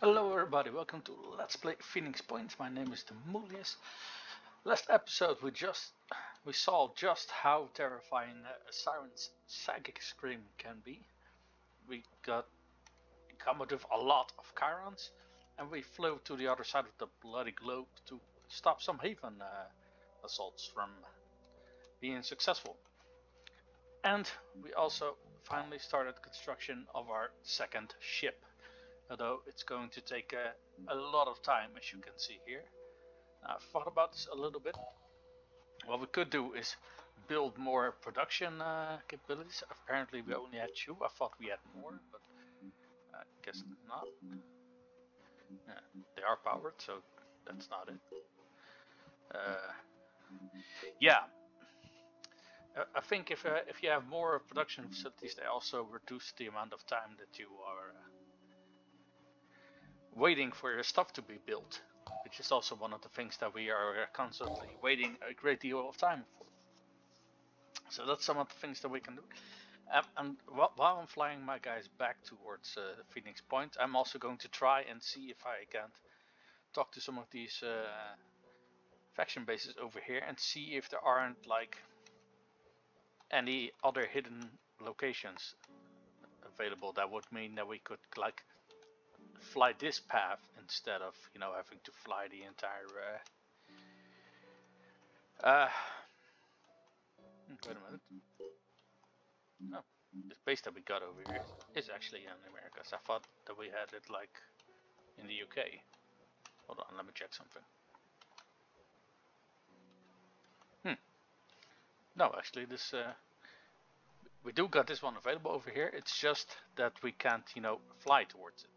Hello everybody, welcome to Let's Play Phoenix Point. My name is Demulius. Last episode we saw just how terrifying a siren's psychic scream can be. We got encountered with a lot of Chirons and we flew to the other side of the bloody globe to stop some Haven assaults from being successful. And we also finally started construction of our second ship. Although it's going to take a lot of time, as you can see here. I've thought about this a little bit. What we could do is build more production capabilities. Apparently we only had 2. I thought we had more, but I guess not. Yeah, they are powered, so that's not it. Yeah, I think if you have more production facilities, they also reduce the amount of time that you are waiting for your stuff to be built, which is also one of the things that we are constantly waiting a great deal of time for. So that's some of the things that we can do. And while I'm flying my guys back towards Phoenix Point, I'm also going to try and see if I can talk to some of these faction bases over here and see if there aren't like any other hidden locations available that would mean that we could like fly this path instead of, you know, having to fly the entire wait a minute. No, this base that we got over here is actually in America. So I thought that we had it like in the UK. Hold on, let me check something. No, actually this we do got this one available over here. It's just that we can't, you know, fly towards it.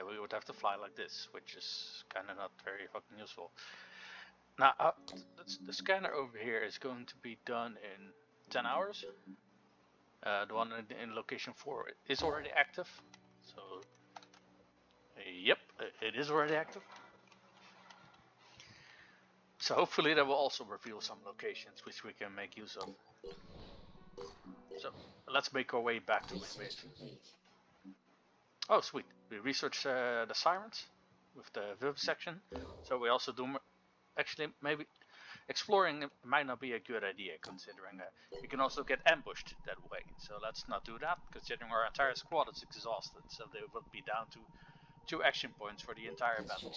We would have to fly like this, which is kind of not very fucking useful. Now, the scanner over here is going to be done in 10 hours. The one in location 4 is already active. So, yep, it is already active. So hopefully that will also reveal some locations which we can make use of. So, let's make our way back to the base. Oh, sweet. We researched the sirens with the vivisection. So we also do... Actually, maybe exploring might not be a good idea, considering we can also get ambushed that way. So let's not do that, considering our entire squad is exhausted. So they will be down to 2 action points for the entire battle.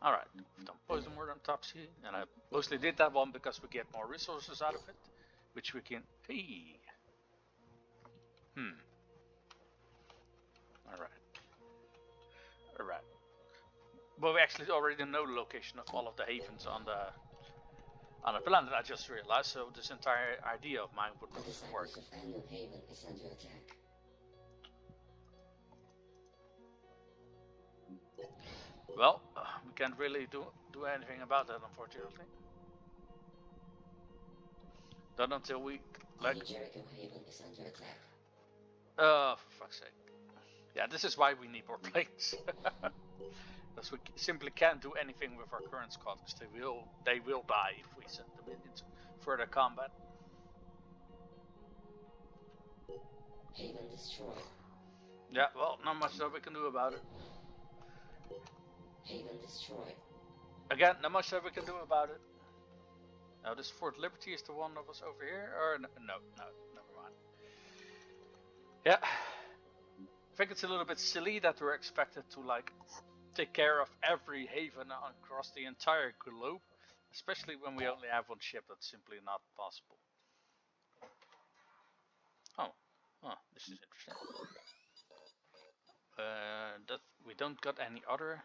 Alright, we've done poison word on Topsy. And I mostly did that one because we get more resources out of it. Which we can... Hey! Alright. But we actually already know the location of all of the havens on the planet, I just realized, so this entire idea of mine would not work. Haven is under attack. Well, we can't really do anything about that, unfortunately. Not until we like. Jericho Haven is under attack. For fuck's sake. Yeah, this is why we need more planes. Because we simply can't do anything with our current squad, because they will die if we send them into further combat. Haven destroyed. Yeah, well, not much that we can do about it. Haven destroyed. Again, not much that we can do about it. Now, this Fort Liberty is the one that was over here, or no, never mind. Yeah, I think it's a little bit silly that we're expected to like take care of every haven across the entire globe, especially when we only have one ship. That's simply not possible. Oh, this is interesting. That we don't got any other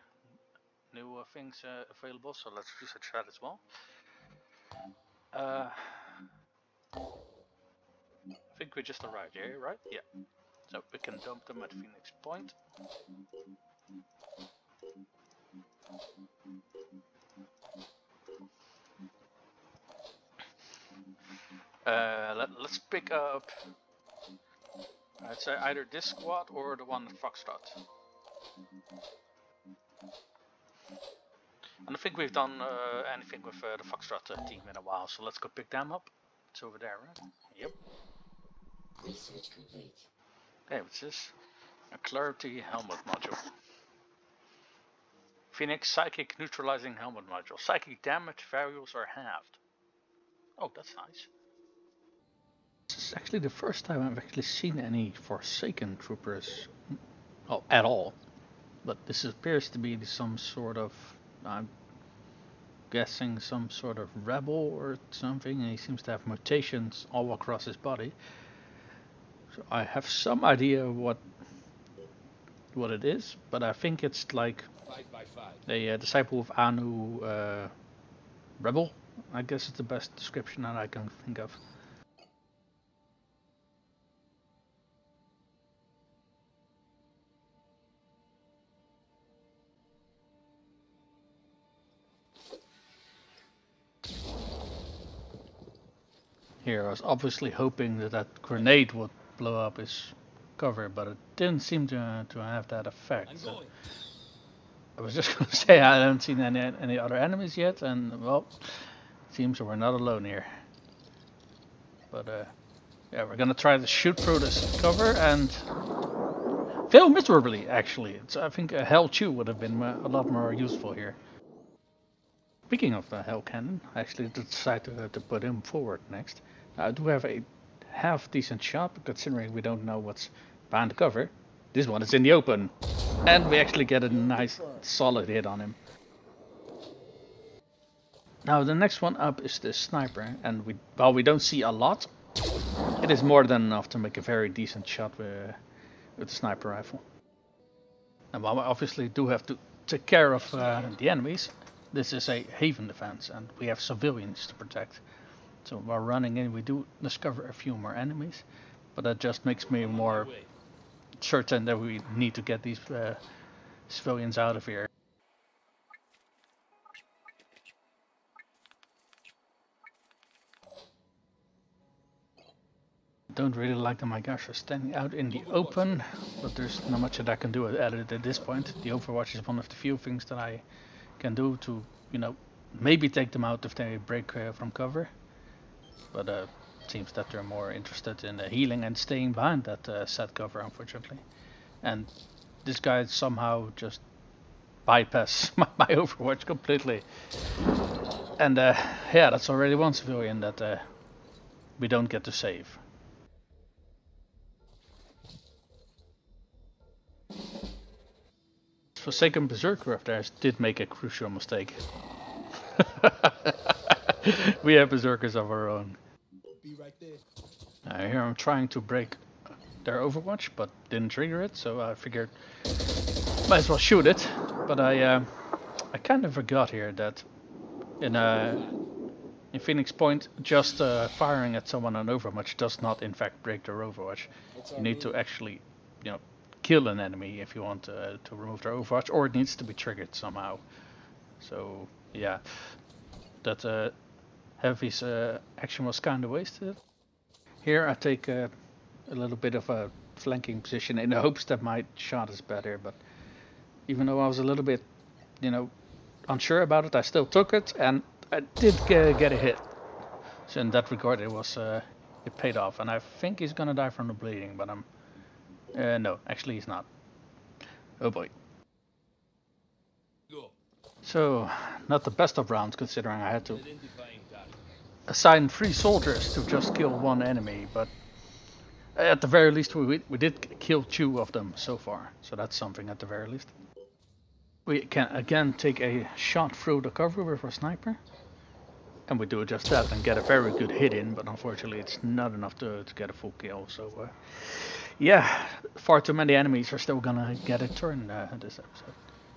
new things available, so let's research that as well. I think we just arrived here, right? Yeah. So we can dump them at Phoenix Point. Let's pick up, I'd say either this squad or the one at Foxtrot. And I think we've done anything with the Foxtrot team in a while, so let's go pick them up. It's over there, right? Yep. Research complete. Hey, what's this? A clarity helmet module. Phoenix psychic neutralizing helmet module. Psychic damage values are halved. Oh, that's nice. This is actually the first time I've actually seen any Forsaken troopers, well, at all. But this appears to be some sort of, I'm guessing some sort of rebel or something, and he seems to have mutations all across his body. So I have some idea what it is, but I think it's like a disciple of Anu rebel. I guess it's the best description that I can think of. Here, I was obviously hoping that that grenade would blow up his cover, but it didn't seem to have that effect. So I was just going to say I haven't seen any other enemies yet, and well, it seems we're not alone here. But yeah, we're gonna try to shoot through this cover and fail miserably. Actually, I think a Hell Chew would have been a lot more useful here. Speaking of the Hell Cannon, I actually decided to put him forward next. I do have a half decent shot, but considering we don't know what's behind the cover, this one is in the open, and we actually get a nice solid hit on him. Now the next one up is the sniper, and while we don't see a lot, it is more than enough to make a very decent shot with the sniper rifle. And while we obviously do have to take care of the enemies, this is a haven defense, and we have civilians to protect. So while running in, we do discover a few more enemies, but that just makes me more certain that we need to get these civilians out of here. Don't really like that my guys are standing out in the open, but there's not much that I can do at it at this point. The Overwatch is one of the few things that I can do to, maybe take them out if they break from cover. But it seems that they're more interested in healing and staying behind that set cover, unfortunately. And this guy somehow just bypassed my Overwatch completely. And yeah, that's already one civilian that we don't get to save. Forsaken Berserker of theirs did make a crucial mistake. We have Berserkers of our own. Be right there. Here I'm trying to break their Overwatch, but didn't trigger it, so I figured might as well shoot it. But I kind of forgot here that in Phoenix Point, just firing at someone on Overwatch does not in fact break their Overwatch. You need to actually, kill an enemy if you want to remove their Overwatch, or it needs to be triggered somehow. So yeah, that Heavy's action was kind of wasted. Here I take a little bit of a flanking position in the hopes that my shot is better, but even though I was a little bit, unsure about it, I still took it, and I did get a hit. So in that regard, it paid off, and I think he's gonna die from the bleeding, but no, actually he's not. Oh boy. So, not the best of rounds considering I had to assign 3 soldiers to just kill 1 enemy, but at the very least we did kill 2 of them so far, so that's something at the very least. We can again take a shot through the cover with our sniper, and we do just that and get a very good hit in, but unfortunately it's not enough to get a full kill, so yeah, far too many enemies are still gonna get a turn this episode.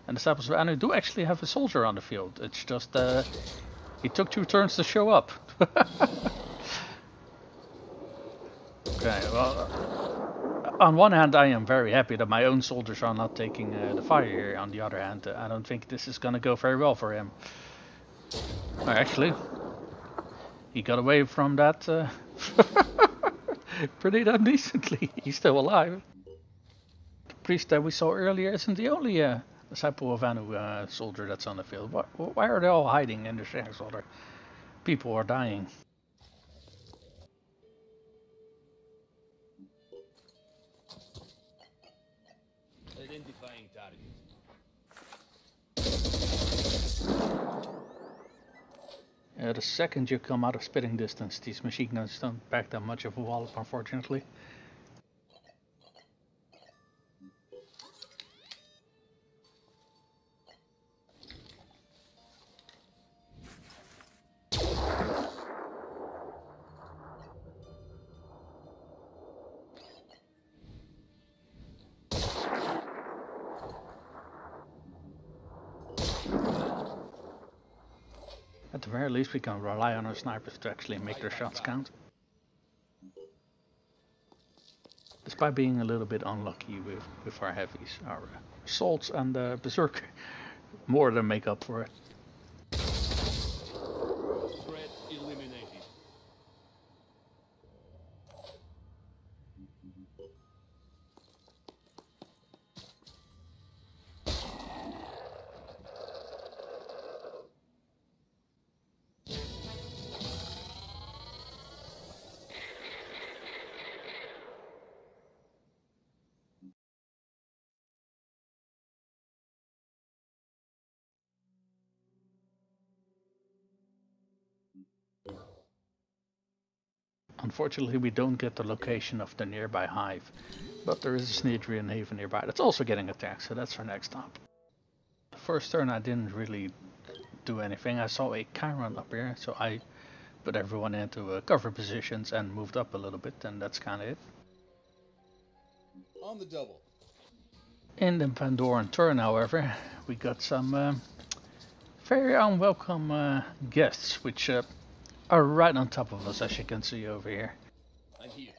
And the Disciples of Anu do actually have a soldier on the field. It's just he took 2 turns to show up. Okay, well, on one hand I am very happy that my own soldiers are not taking the fire here. On the other hand, I don't think this is gonna go very well for him. Actually, he got away from that pretty damn decently. He's still alive. The priest that we saw earlier isn't the only Disciple of Anu soldier that's on the field. Why are they all hiding in the shadows while their people are dying? target. The second you come out of spitting distance, these machine guns don't pack that much of a wallop, unfortunately. At the very least, we can rely on our snipers to actually make their shots count. Despite being a little bit unlucky with our heavies, our assaults and the berserker more than make up for it. Threat eliminated. Unfortunately, we don't get the location of the nearby hive, but there is a Synedrion haven nearby that's also getting attacked, so that's our next stop. The first turn I didn't really do anything. I saw a Chiron up here, so I put everyone into cover positions and moved up a little bit, and that's kind of it. On the double. In the Pandoran turn, however, we got some very unwelcome guests, which are right on top of us, as you can see over here. I'm here.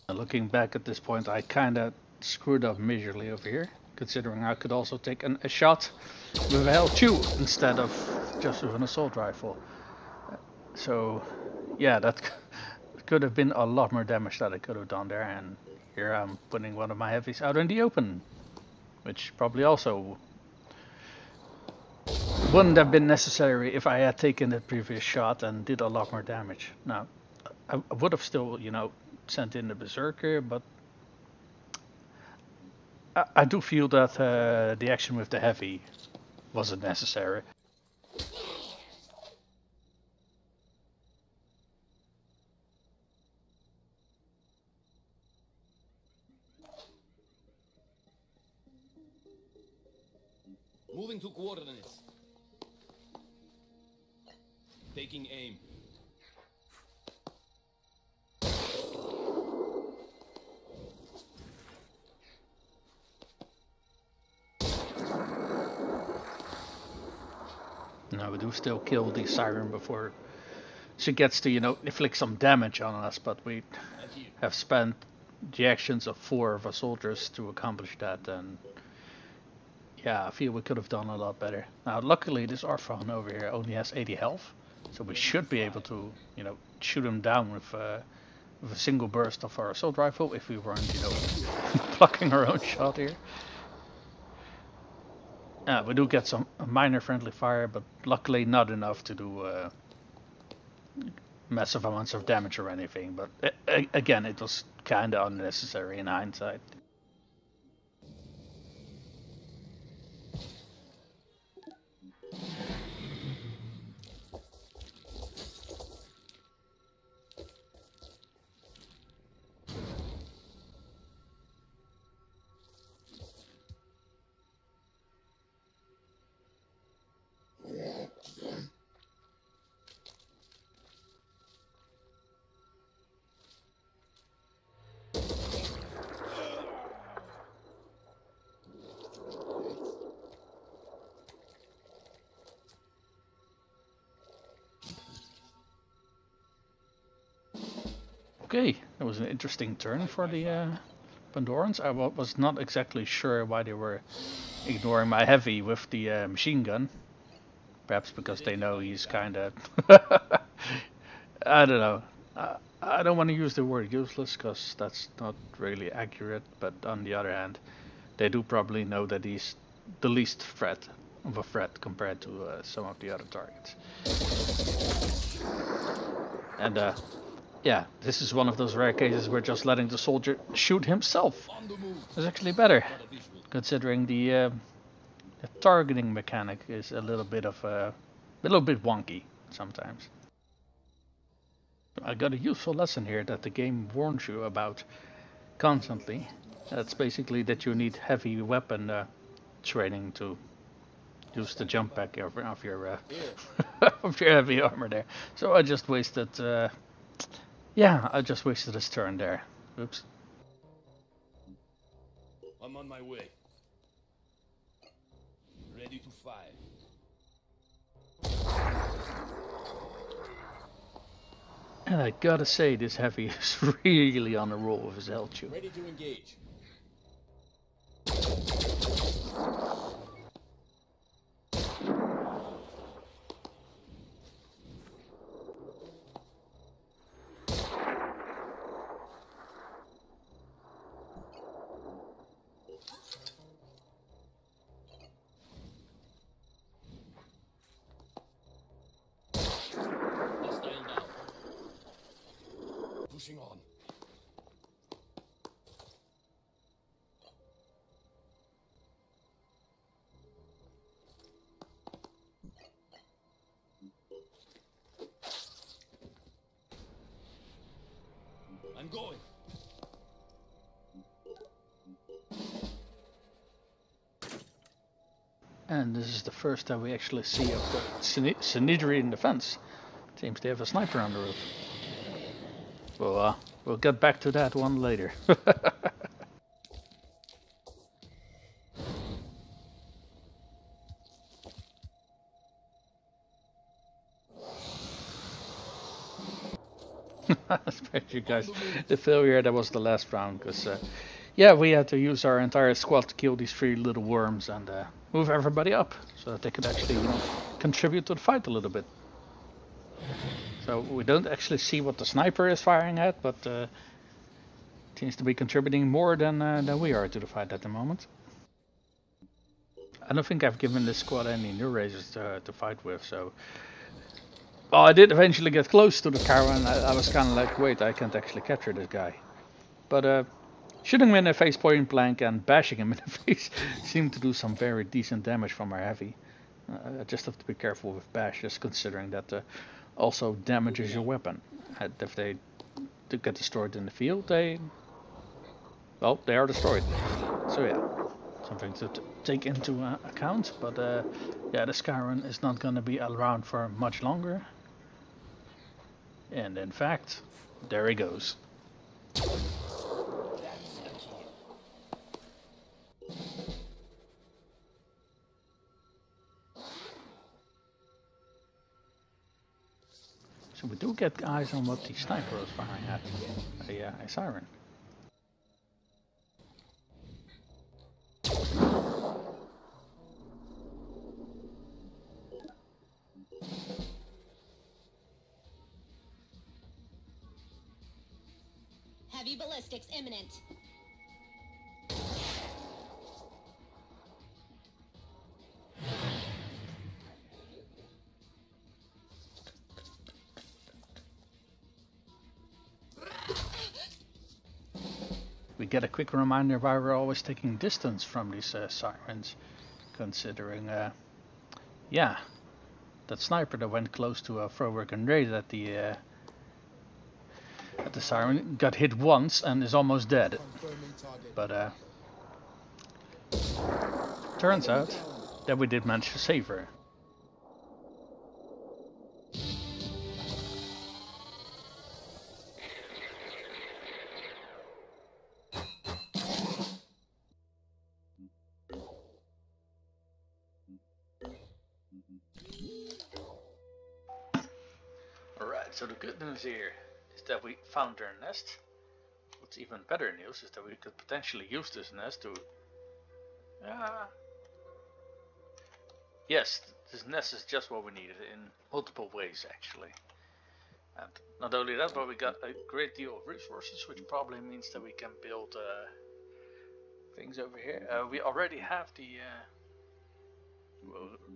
Looking back at this point, I kinda screwed up miserably over here, considering I could also take a shot with a L2 instead of just with an assault rifle. So yeah, that could have been a lot more damage that I could have done there, and here I'm putting one of my heavies out in the open, which probably also wouldn't have been necessary if I had taken the previous shot and did a lot more damage. Now, I would have still, you know, sent in the berserker, but I do feel that the action with the heavy wasn't necessary. Moving to coordinates. Taking aim. Now we do still kill the Siren before she gets to, you know, inflict some damage on us, but we have spent the actions of 4 of our soldiers to accomplish that, and yeah, I feel we could have done a lot better. Now, luckily, this Arthron over here only has 80 health, so we should be able to, you know, shoot him down with a single burst of our assault rifle if we weren't, you know, blocking our own shot here. We do get some minor friendly fire, but luckily not enough to do massive amounts of damage or anything. But again, it was kind of unnecessary in hindsight. Okay, that was an interesting turn for the Pandorans. I was not exactly sure why they were ignoring my heavy with the machine gun. Perhaps because they know he's kind of... I don't know. I don't want to use the word useless, because that's not really accurate, but on the other hand, they do probably know that he's the least threat of a threat compared to some of the other targets. And yeah, this is one of those rare cases where just letting the soldier shoot himself On the move. is actually better, Got a visual. considering the targeting mechanic is a little bit wonky sometimes. I got a useful lesson here that the game warns you about constantly. That's basically that you need heavy weapon training to use the jump back of your of your heavy armor there. So I just wasted I just wasted his turn there. Oops. I'm on my way. Ready to fire. And I gotta say, this heavy is really on a roll with his health too. Ready to engage. Hostile down. Pushing on. I'm going. And this is the first time we actually see of the Synedrion defense. Seems they have a sniper on the roof. Well, we'll get back to that one later. Especially guys, the failure that was the last round, because yeah, we had to use our entire squad to kill these 3 little worms and move everybody up so that they could actually, contribute to the fight a little bit. So we don't actually see what the sniper is firing at, but seems to be contributing more than we are to the fight at the moment. I don't think I've given this squad any new races to fight with, so... Well, I did eventually get close to the car and I was kind of like, wait, I can't actually capture this guy. But shooting him in the face point blank and bashing him in the face seemed to do some very decent damage from our heavy. I just have to be careful with bashes, considering that also damages your weapon. If they do get destroyed in the field, they are destroyed. So yeah, something to take into account. But yeah, the Siren is not going to be around for much longer. And in fact, there he goes. So we do get eyes on what the sniper is firing at. A Siren. Heavy ballistics imminent. We get a quick reminder why we're always taking distance from these Sirens, considering, yeah, that sniper that went close to throw a grenade at the Siren got hit once and is almost dead. But turns out that we did manage to save her. Alright, so the good news here is that we found their nest. What's even better news is that we could potentially use this nest to... yes, this nest is just what we needed in multiple ways actually. And not only that, but we got a great deal of resources, which probably means that we can build things over here. We already have the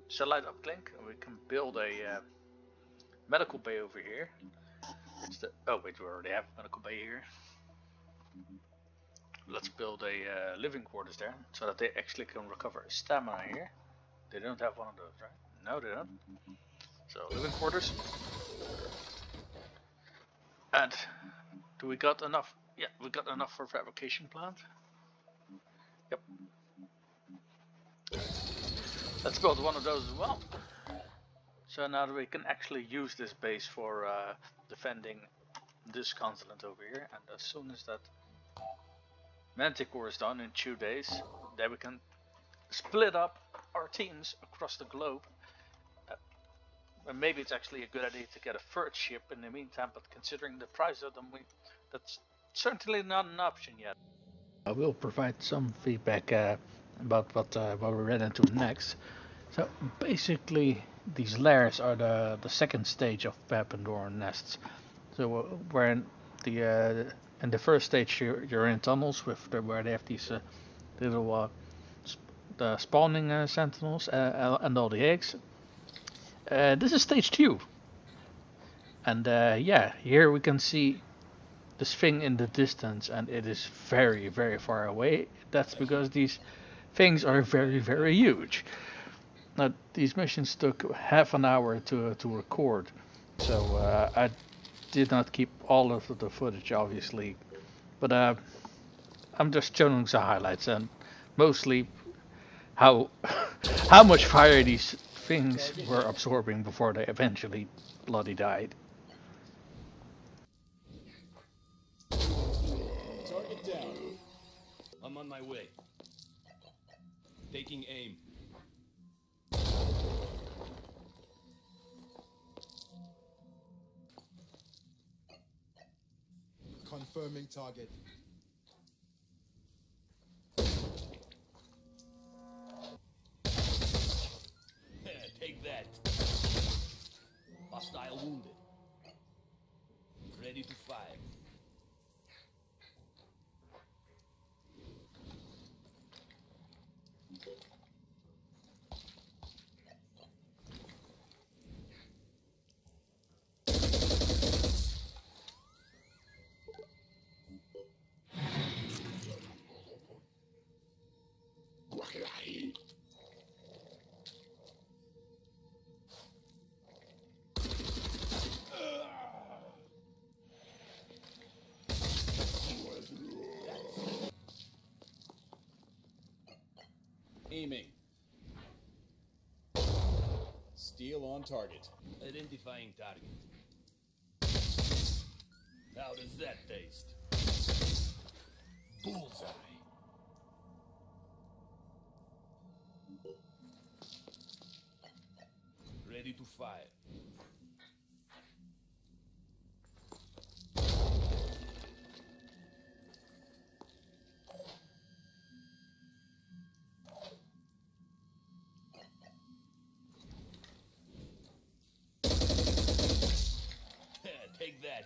satellite uplink, and we can build a medical bay over here. Oh wait, we already have a medical bay here. Let's build a living quarters there, so that they actually can recover stamina here. They don't have one of those, right? No, they don't. So living quarters. And do we got enough? Yeah, we got enough for fabrication plant. Yep. Let's build one of those as well. So now that we can actually use this base for defending this continent over here, and as soon as that Manticore is done in 2 days, then we can split up our teams across the globe. And maybe it's actually a good idea to get a third ship in the meantime, but considering the price of them, that's certainly not an option yet. I will provide some feedback about what we ran into next. So basically, these lairs are the second stage of Pandoran nests. So where in the first stage you're in tunnels where they have these little the spawning sentinels and all the eggs. This is stage 2, and yeah, here we can see this thing in the distance, and it is very, very far away. That's because these things are very, very huge. Now, these missions took half an hour to record, so I did not keep all of the footage, obviously, but I'm just showing some highlights, and mostly how how much fire these things were absorbing before they eventually bloody died. Target down. I'm on my way. Taking aim. Confirming target. Take that. Hostile wounded. Ready to fire. Aiming. Steel on target. Identifying target. How does that taste? Bullseye. Ready to fire. Take that.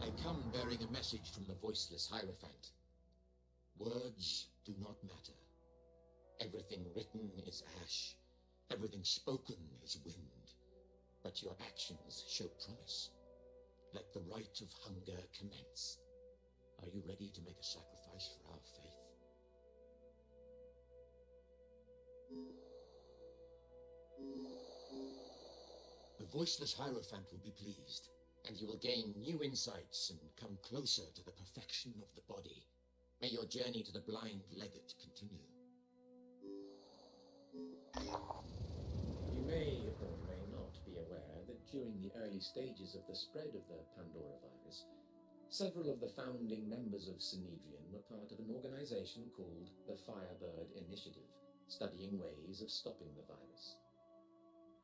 I come bearing a message from the voiceless Hierophant. Words do not matter. Everything written is ash. Everything spoken is wind. But your actions show promise. Let the rite of hunger commence. Are you ready to make a sacrifice for our faith? The voiceless Hierophant will be pleased, and you will gain new insights and come closer to the perfection of the body. May your journey to the blind legate continue. You may or may not be aware that during the early stages of the spread of the Pandora virus, several of the founding members of Synedrion were part of an organization called the Firebird Initiative, studying ways of stopping the virus.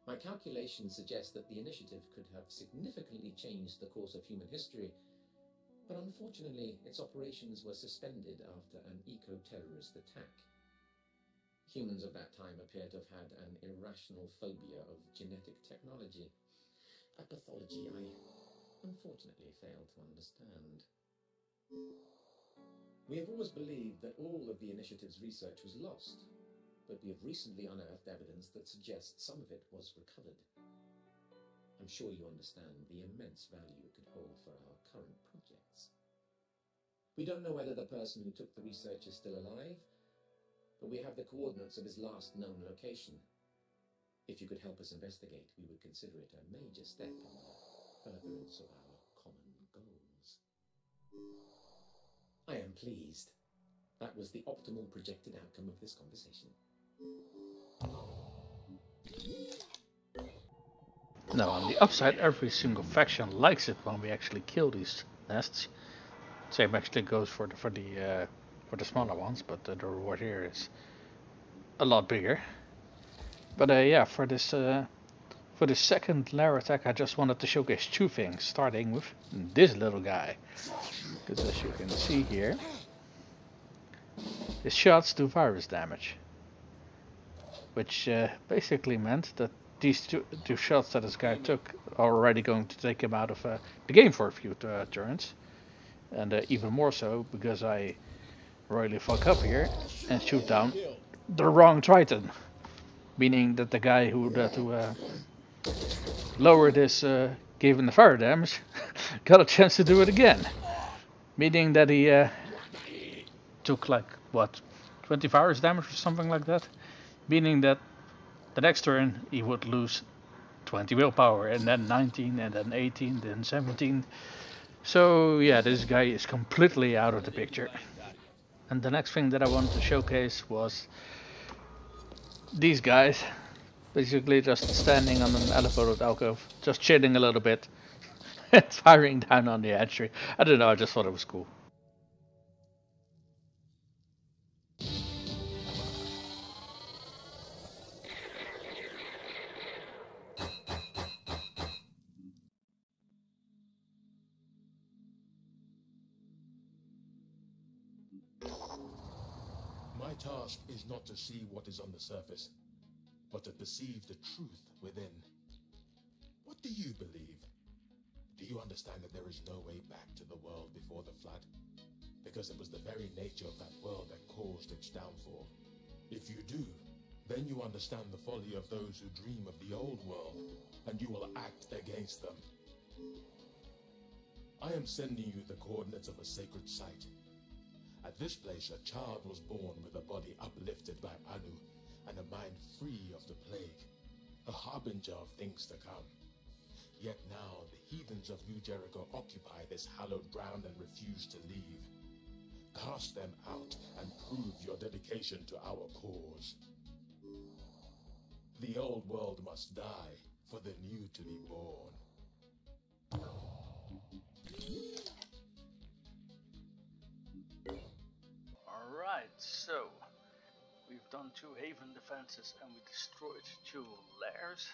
My calculations suggest that the initiative could have significantly changed the course of human history, but unfortunately its operations were suspended after an eco-terrorist attack. Humans of that time appear to have had an irrational phobia of genetic technology, a pathology I unfortunately fail to understand. We have always believed that all of the initiative's research was lost, but we have recently unearthed evidence that suggests some of it was recovered. I'm sure you understand the immense value it could hold for our current projects. We don't know whether the person who took the research is still alive, but we have the coordinates of his last known location. If you could help us investigate, we would consider it a major step in the furtherance of our common goals. I am pleased. That was the optimal projected outcome of this conversation. Now on the upside, every single faction likes it when we actually kill these nests. Same actually goes for the smaller ones, but the reward here is a lot bigger. But yeah, for this second lair attack, I just wanted to showcase two things, starting with this little guy. Because as you can see here, his shots do virus damage, which basically meant that these two shots that this guy took are already going to take him out of the game for a few turns. And even more so because I royally fuck up here and shoot down the wrong Triton. Meaning that the guy who lowered his gave him the fire damage got a chance to do it again. Meaning that he took like, what, 20 virus damage or something like that. Meaning that the next turn he would lose 20 willpower, and then 19, and then 18, then 17. So yeah, this guy is completely out of the picture. And the next thing that I wanted to showcase was these guys, basically just standing on an elevated alcove, just chilling a little bit, and firing down on the hatchery. I don't know, I just thought it was cool. My task is not to see what is on the surface, but to perceive the truth within. What do you believe? Do you understand that there is no way back to the world before the flood? Because it was the very nature of that world that caused its downfall. If you do, then you understand the folly of those who dream of the old world, and you will act against them. I am sending you the coordinates of a sacred site. At this place, a child was born with a body uplifted by Anu, and a mind free of the plague, a harbinger of things to come. Yet now, the heathens of New Jericho occupy this hallowed ground and refuse to leave. Cast them out and prove your dedication to our cause. The old world must die for the new to be born. Alright, so we've done 2 haven defenses and we destroyed 2 lairs.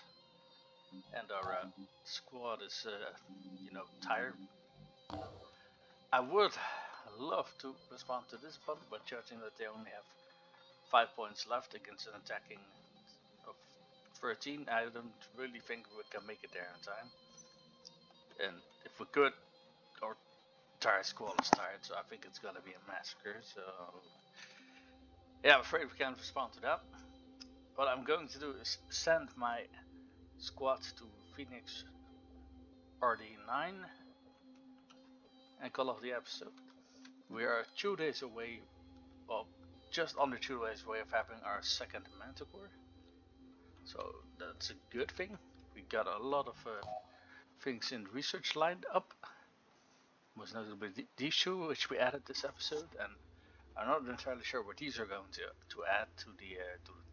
And our squad is, tired. I would love to respond to this button, but judging that they only have 5 points left against an attacking of 13, I don't really think we can make it there in time. And if we could, our entire squad is tired, so I think it's gonna be a massacre. So yeah, I'm afraid we can't respond to that. What I'm going to do is send my squad to Phoenix RD9 and call off the episode. We are 2 days away, well, just under 2 days away of having our second Manticore. So that's a good thing. We got a lot of things in research lined up. Most notably these 2, which we added this episode, and I'm not entirely sure what these are going to add to the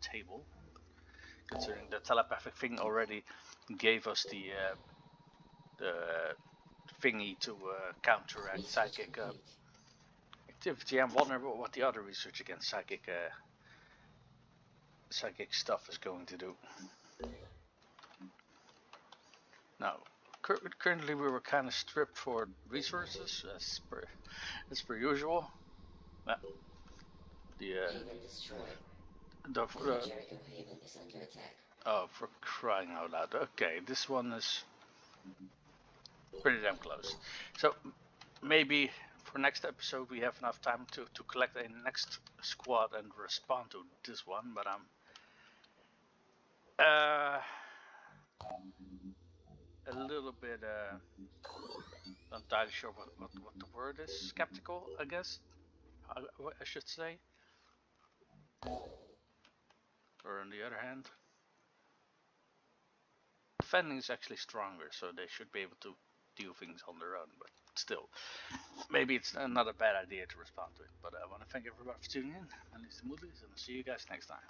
table. Considering the telepathic thing already gave us the thingy to counteract psychic activity. I'm wondering what the other research against psychic stuff is going to do. Now, currently we were kind of stripped for resources, as per usual. Haven destroyed. The Jericho Haven is under attack. oh, for crying out loud! Okay, this one is pretty damn close. So maybe for next episode we have enough time to collect a next squad and respond to this one. But I'm a little bit not entirely sure what the word is. Skeptical, I guess. I should say. Or on the other hand, defending is actually stronger, so they should be able to do things on their own. But still, maybe it's not a bad idea to respond to it. But I want to thank everybody for tuning in. My name is Moodley's, and I'll see you guys next time.